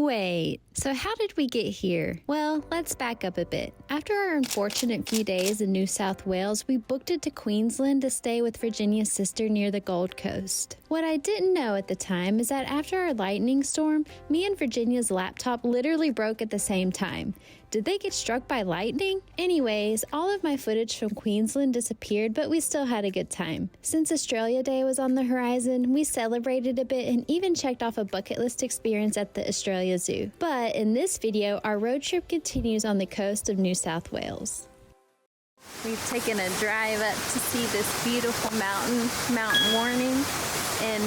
Wait, so how did we get here? Well, let's back up a bit. After our unfortunate few days in New South Wales, we booked it to Queensland to stay with Virginia's sister near the Gold Coast. What I didn't know at the time is that after our lightning storm, me and Virginia's laptop literally broke at the same time. Did they get struck by lightning? Anyways, all of my footage from Queensland disappeared, but we still had a good time. Since Australia Day was on the horizon, we celebrated a bit and even checked off a bucket list experience at the Australia Zoo. But in this video, our road trip continues on the coast of New South Wales. We've taken a drive up to see this beautiful mountain, Mount Warning, in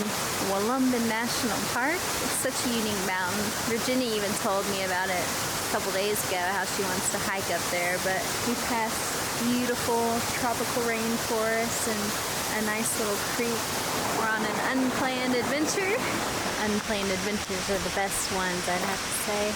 Wollumbin National Park. It's such a unique mountain. Virginia even told me about it a couple days ago, how she wants to hike up there, but we passed beautiful tropical rainforest and a nice little creek. We're on an unplanned adventure. Unplanned adventures are the best ones, I'd have to say.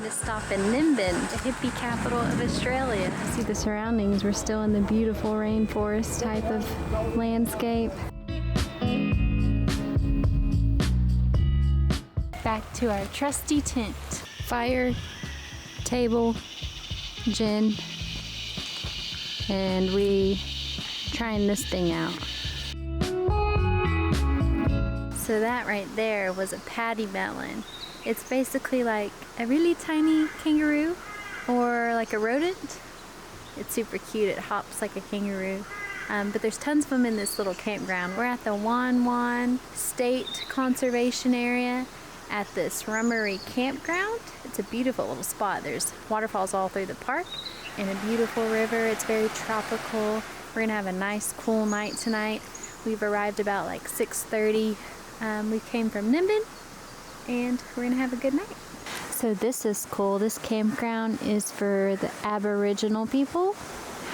Stop in Nimbin, the hippie capital of Australia. See the surroundings, we're still in the beautiful rainforest type of landscape. Back to our trusty tent. Fire, table, gin, and we trying this thing out. So that right there was a paddy melon. It's basically like a really tiny kangaroo or like a rodent. It's super cute, it hops like a kangaroo. But there's tons of them in this little campground. We're at the Whian State Conservation Area at this Rummery Campground. It's a beautiful little spot. There's waterfalls all through the park and a beautiful river. It's very tropical. We're gonna have a nice cool night tonight. We've arrived about like 6:30. We came from Nimbin, and we're gonna have a good night. So this is cool. This campground is for the Aboriginal people.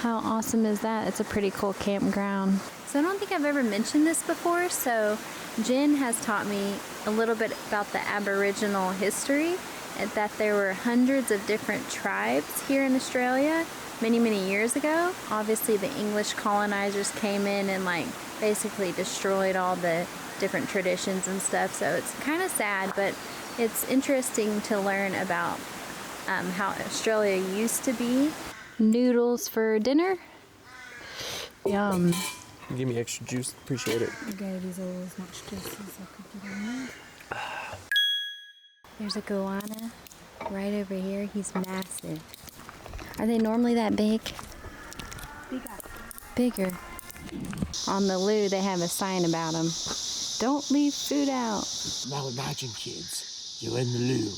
How awesome is that? It's a pretty cool campground. So I don't think I've ever mentioned this before, so Jen has taught me a little bit about the Aboriginal history, and that there were hundreds of different tribes here in Australia many years ago. Obviously the English colonizers came in and like basically destroyed all the different traditions and stuff, so it's kind of sad, but it's interesting to learn about how Australia used to be. Noodles for dinner. Yum. Give me extra juice, appreciate it. I gave these all as much juice as I could get on there. There's a Koala right over here. He's massive. Are they normally that big? Bigger. On the loo, they have a sign about them. Don't leave food out. Now imagine, kids, you're in the loo,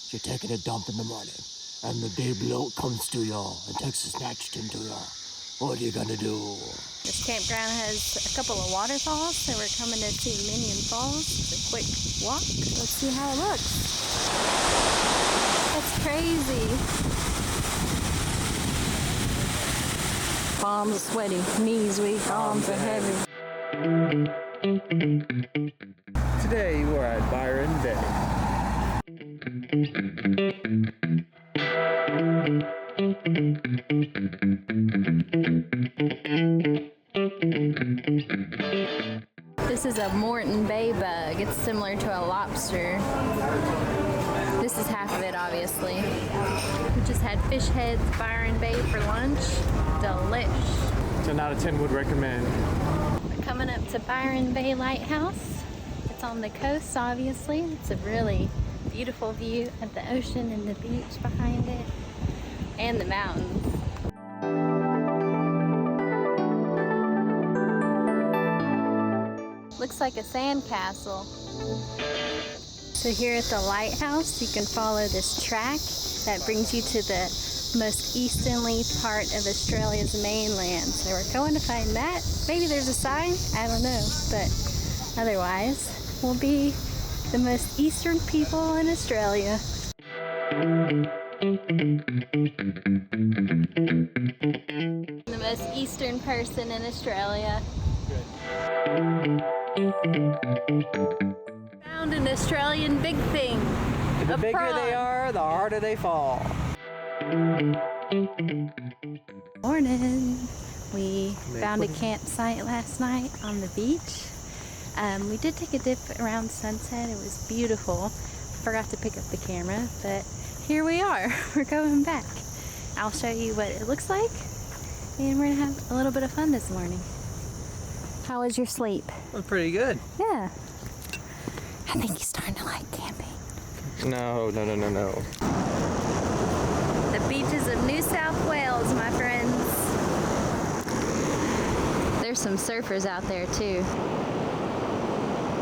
you're taking a dump in the morning, and the big bloke comes to you and takes a snatched into you. What are you gonna do? This campground has a couple of waterfalls, so we're coming to see Minion Falls. It's a quick walk. Let's see how it looks. That's crazy. Palms are sweaty, knees weak, arms are heavy. Today we're at Byron Bay. This is a Moreton Bay bug. It's similar to a lobster. This is half of it, obviously. We just had fish heads, Byron Bay for lunch. Delish. 10 out of 10 would recommend. We're coming up to Byron Bay Lighthouse. It's on the coast, obviously. It's a really beautiful view of the ocean and the beach behind it, and the mountains. Looks like a sandcastle. So here at the lighthouse, you can follow this track that brings you to the most easterly part of Australia's mainland. So we're going to find that. Maybe there's a sign, I don't know, but otherwise we'll be the most eastern people in Australia. The most eastern person in Australia. Found an Australian big thing. The bigger they are, the harder they fall. Morning. We found a campsite last night on the beach. We did take a dip around sunset. It was beautiful. Forgot to pick up the camera, but here we are. We're going back. I'll show you what it looks like, and we're gonna have a little bit of fun this morning. How was your sleep? Well, pretty good. Yeah. I think he's starting to like camping. No. The beaches of New South Wales, my friends. There's some surfers out there too.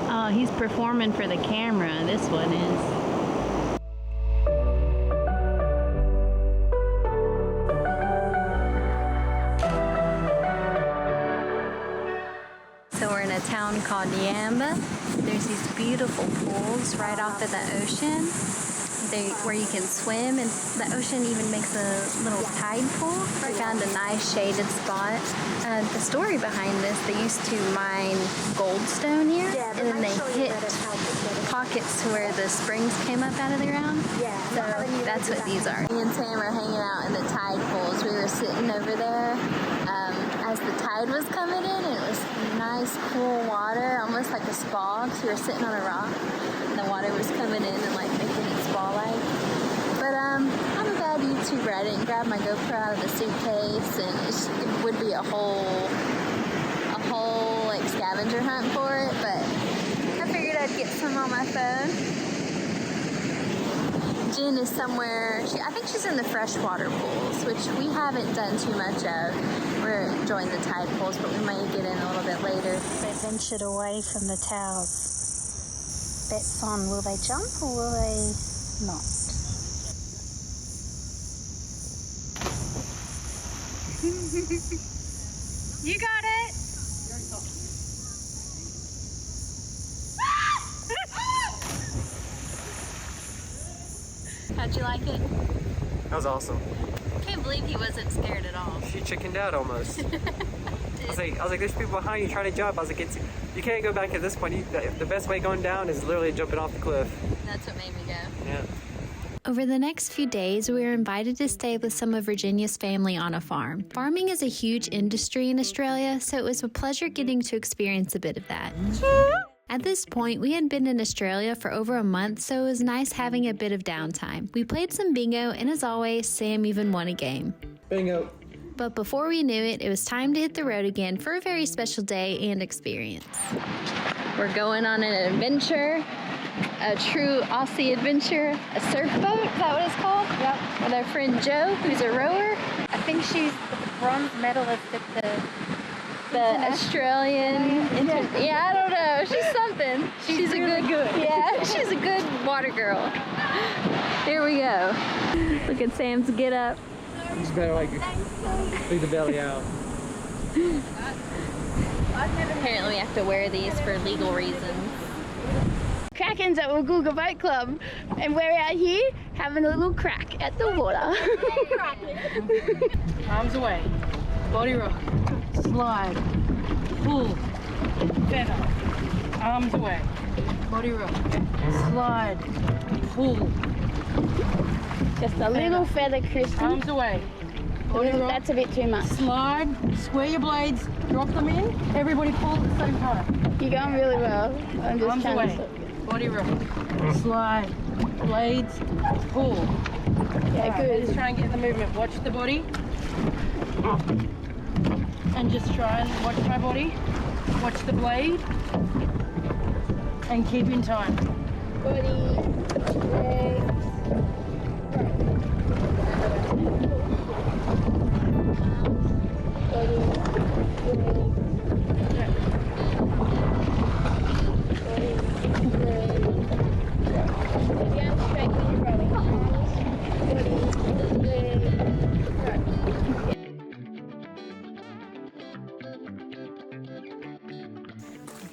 Oh, he's performing for the camera. This one is. So we're in a town called Yamba. There's these beautiful pools right off of the ocean where you can swim, and the ocean even makes a little tide pool. We found a nice shaded spot. The story behind this, they used to mine goldstone here, and then they hit pockets to where the springs came up out of the ground. So that's what these are. Me and Sam are hanging out in the tide pools. We were sitting over there as the tide was coming in, and it was nice, cool water, almost like a spa, because we were sitting on a rock, and the water was coming in and like making it spa-like. But I'm a bad YouTuber. I didn't grab my GoPro out of the suitcase, and it would be a whole like scavenger hunt for it, but I figured I'd get some on my phone. Jen is somewhere, I think she's in the freshwater pools, which we haven't done too much of. We're enjoying the tide pools, but we might get in a little bit later. They ventured away from the towels. Bets on, will they jump or will they not? You got it! How'd you like it? That was awesome. I can't believe he wasn't scared at all. She chickened out almost. I was like, there's people behind you trying to jump. I was like, you can't go back at this point. The best way going down is literally jumping off the cliff. That's what made me go. Yeah. Over the next few days, we were invited to stay with some of Virginia's family on a farm. Farming is a huge industry in Australia, so it was a pleasure getting to experience a bit of that. At this point, we had been in Australia for over a month, so it was nice having a bit of downtime. We played some bingo, and as always, Sam even won a game. Bingo. But before we knew it, it was time to hit the road again for a very special day and experience. We're going on an adventure, a true Aussie adventure, a surf boat, is that what it's called? Yep. With our friend Jo, who's a rower. I think she's the bronze medalist at the Australian, I don't know. She's something. She's really good. Yeah, she's a good water girl. Here we go. Look at Sam's get up. You just better like leave the belly out. Apparently, we have to wear these for legal reasons. Krakens at Woolgoolga Boat Club, and we're out here having a little crack at the water. Arms away, body rock, slide, pull, feather, arms away, body rock, slide, pull. Just a little feather, Kristen. Arms away, body rock, That's a bit too much. slide, square your blades, drop them in, everybody pull at the same time. You're going really well. I'm just Arms trying away, to... body rock, slide, blades, pull. Yeah, Right, good. let's try and get the movement. Watch the body. And just try and watch my body. Watch the blade. And keep in time. Body, legs.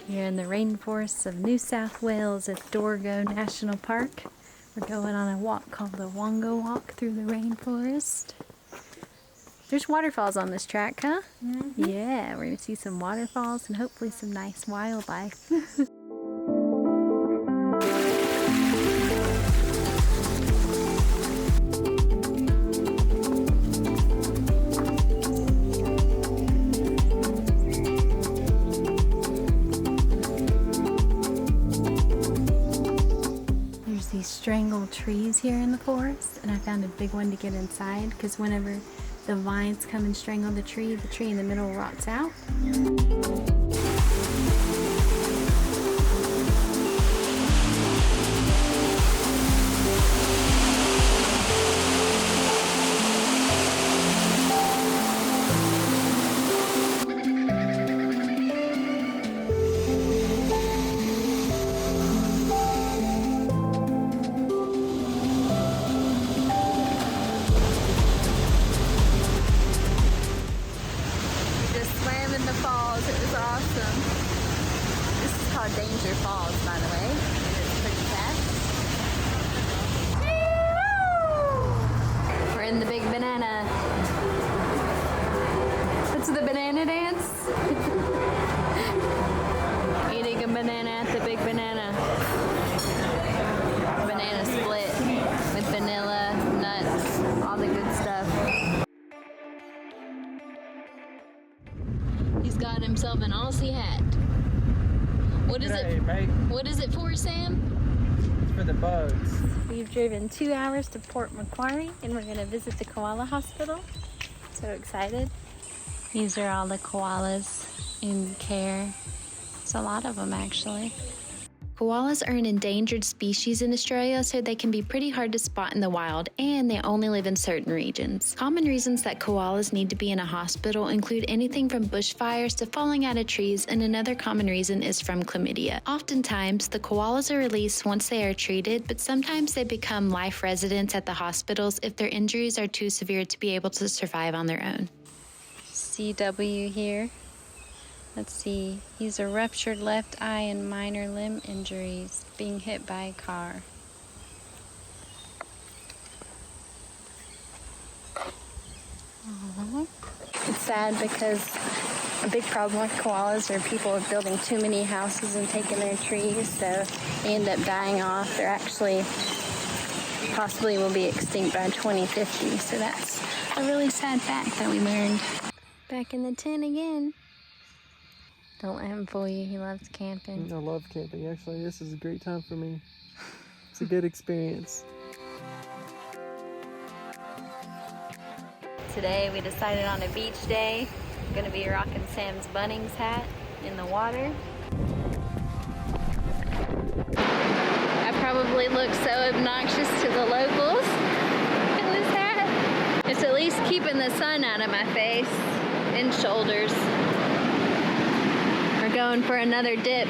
Here in the rainforests of New South Wales at Dorrigo National Park. We're going on a walk called the Wongo Walk through the rainforest. There's waterfalls on this track, huh? Mm-hmm. Yeah, we're going to see some waterfalls and hopefully some nice wildlife. trees here in the forest, and I found a big one to get inside because whenever the vines come and strangle the tree in the middle rots out. Danger Falls, by the way. It's pretty fast. We're in the big banana. What's the banana dance? Eating a banana at the big banana. Banana split with vanilla, nuts, all the good stuff. He's got himself an Aussie hat. What is it? Mate. What is it for, Sam? It's for the bugs. We've driven 2 hours to Port Macquarie and we're going to visit the koala hospital. So excited. These are all the koalas in care. It's a lot of them actually. Koalas are an endangered species in Australia, so they can be pretty hard to spot in the wild, and they only live in certain regions. Common reasons that koalas need to be in a hospital include anything from bushfires to falling out of trees, and another common reason is from chlamydia. Oftentimes, the koalas are released once they are treated, but sometimes they become life residents at the hospitals if their injuries are too severe to be able to survive on their own. CW here. Let's see, he's a ruptured left eye and minor limb injuries, being hit by a car. Aww. It's sad because a big problem with koalas are people are building too many houses and taking their trees, so they end up dying off. They're actually possibly will be extinct by 2050, so that's a really sad fact that we learned. Back in the tent again. Don't let him fool you. He loves camping. I love camping. Actually, this is a great time for me. It's a good experience. Today we decided on a beach day. I'm gonna be rocking Sam's Bunnings hat in the water. I probably look so obnoxious to the locals in this hat. It's at least keeping the sun out of my face and shoulders. We're going for another dip.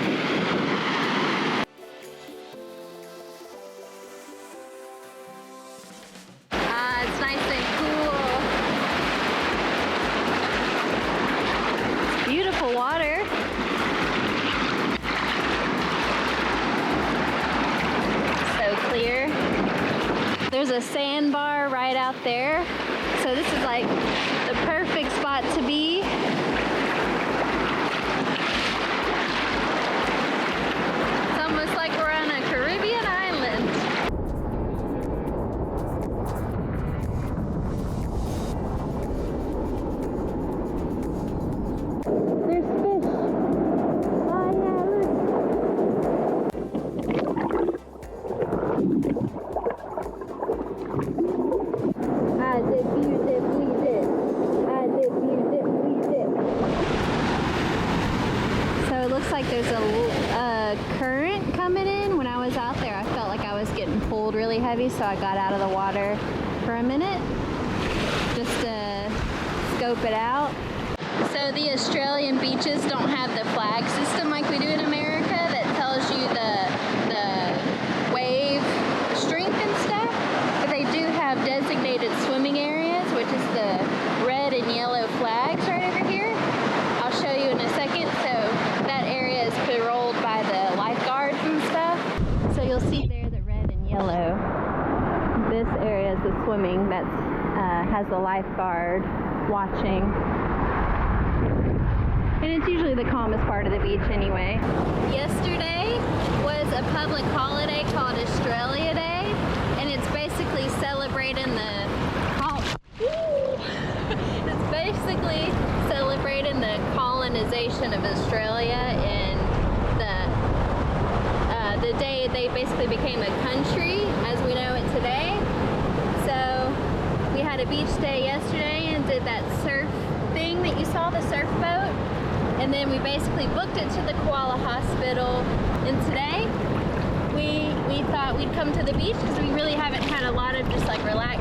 It's nice and cool. It's beautiful water. So clear. There's a sandbar right out there. So this is like the perfect spot to be. Like we're on a Caribbean island. There's fish. Oh yeah, look. I dip, you dip, we dip. I dip, you dip, we dip. So it looks like there's a current coming in. When I was out there, I felt like I was getting pulled really heavy, so I got out of the water for a minute just to scope it out. So the Australian beaches don't have the flag system like we do in America that tells you the wave strength and stuff, but they do have designated swimming areas, which is the red and yellow flags right over here. I'll show you in a second. So that area is patrolled by the lifeguards and stuff. So you'll see there the red and yellow. This area is the swimming that has the lifeguard watching. And it's usually the calmest part of the beach anyway. Yesterday was a public holiday called Australia Day, and it's basically celebrating it's basically celebrating the colonization of Australia and the the day they basically became a country as we know it today. So we had a beach day yesterday and did that surf thing that you saw, the surf boat. And then we basically booked it to the Koala Hospital. And today we thought we'd come to the beach because we really haven't had a lot of just like relaxed